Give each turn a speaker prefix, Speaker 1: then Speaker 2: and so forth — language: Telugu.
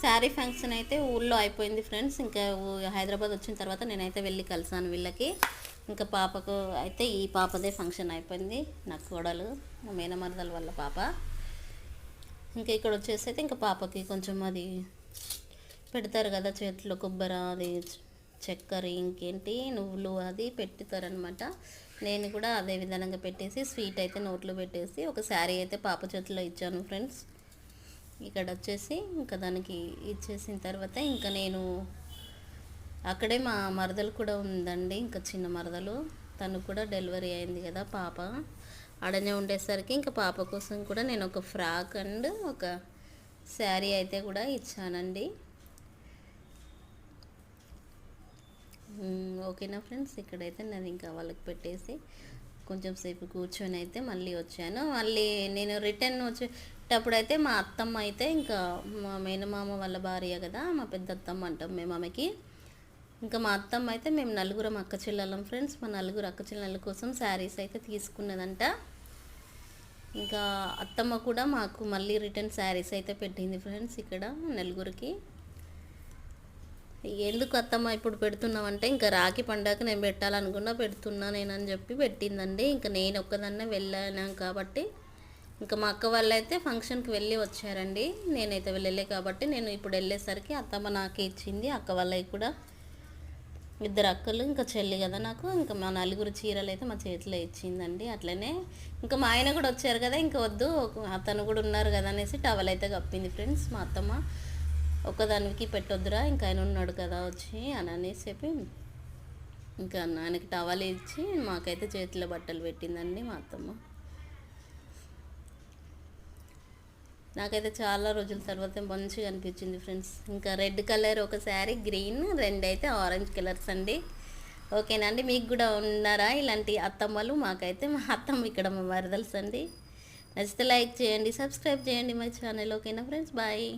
Speaker 1: శారీ ఫంక్షన్ అయితే ఊళ్ళో అయిపోయింది ఫ్రెండ్స్. ఇంకా హైదరాబాద్ వచ్చిన తర్వాత నేనైతే వెళ్ళి కలిసాను వీళ్ళకి. ఇంకా పాపకు అయితే ఈ పాపదే ఫంక్షన్ అయిపోయింది, నా కోడలు మా మేనమరదల వల్ల పాప. ఇంకా ఇక్కడ వచ్చేసి అయితే ఇంకా పాపకి కొంచెం అది పెడతారు కదా చేతిలో, కొబ్బరి అది చక్కెర ఇంకేంటి నువ్వులు అది పెట్టుతారనమాట. నేను కూడా అదే విధంగా పెట్టేసి స్వీట్ అయితే నోట్లో పెట్టేసి ఒక శారీ అయితే పాప చేతిలో ఇచ్చాను ఫ్రెండ్స్. ఇక్కడ వచ్చేసి ఇంకా దానికి ఇచ్చేసిన తర్వాత ఇంకా నేను అక్కడే మా మరదలు కూడా ఉందండి, ఇంకా చిన్న మరదలు, తను కూడా డెలివరీ అయింది కదా పాప. ఆడనే ఉండేసరికి ఇంకా పాప కోసం కూడా నేను ఒక ఫ్రాక్ అండ్ ఒక శారీ అయితే కూడా ఇచ్చానండి. ఓకేనా ఫ్రెండ్స్. ఇక్కడైతే నేను ఇంకా వాళ్ళకి పెట్టేసి కొంచెం సేపు కూర్చొని అయితే మళ్ళీ వచ్చాను. మళ్ళీ నేను రిటర్న్ వచ్చేటప్పుడు అయితే మా అత్తమ్మ అయితే ఇంకా మా మేనమామ వాళ్ళ భార్య కదా, మా పెద్ద అత్తమ్మ అంటాం మేము ఆమెకి. ఇంకా మా అత్తమ్మ అయితే మేము నలుగురం అక్క చెల్లెళ్ళం ఫ్రెండ్స్. మా నలుగురు అక్క చెల్లెళ్ళ కోసం శారీస్ అయితే తీసుకున్నదంట. ఇంకా అత్తమ్మ కూడా మాకు మళ్ళీ రిటర్న్ శారీస్ అయితే పెట్టింది ఫ్రెండ్స్ ఇక్కడ నలుగురికి. ఎందుకు అత్తమ్మ ఇప్పుడు పెడుతున్నామంటే ఇంకా రాఖీ పండగకి నేను పెట్టాలనుకున్నా పెడుతున్నా నేనని చెప్పి పెట్టిందండి. ఇంకా నేను ఒక్కదాన్నే వెళ్ళాను కాబట్టి ఇంకా మా అక్క వాళ్ళు అయితే ఫంక్షన్కి వెళ్ళి వచ్చారండి, నేనైతే వెళ్ళలే కాబట్టి నేను ఇప్పుడు వెళ్ళేసరికి అత్తమ్మ నాకే ఇచ్చింది. అక్క వాళ్ళకి కూడా ఇద్దరు అక్కలు ఇంకా చెల్లి కదా నాకు, ఇంకా మా నలుగురు చీరలు అయితే మా చేతిలో ఇచ్చిందండి. అట్లనే ఇంకా మా ఆయన కూడా వచ్చారు కదా, ఇంకా వద్దు అతను కూడా ఉన్నారు కదా అనేసి టవల్ అయితే కప్పింది ఫ్రెండ్స్ మా అత్తమ్మ. ఒక్కదానికి పెట్టొద్దురా ఇంకా ఆయన ఉన్నాడు కదా వచ్చి అని అనేసి చెప్పి ఇంకా ఆయనకి టవల్ ఇచ్చి మాకైతే చేతిలో బట్టలు పెట్టిందండి మా అత్తమ్మ. నాకైతే చాలా రోజుల తర్వాత మంచిగా అనిపించింది ఫ్రెండ్స్. ఇంకా రెడ్ కలర్ ఒక శారీ, గ్రీన్, రెండు అయితే ఆరెంజ్ కలర్స్ అండి. ఓకేనా అండి, మీకు కూడా ఉన్నారా ఇలాంటి అత్తమ్మలు? మాకైతే మా అత్తమ్మ ఇక్కడ మా వరదల్స్ అండి. నచ్చితే లైక్ చేయండి, సబ్స్క్రైబ్ చేయండి మై ఛానల్. ఓకేనా ఫ్రెండ్స్, బాయ్.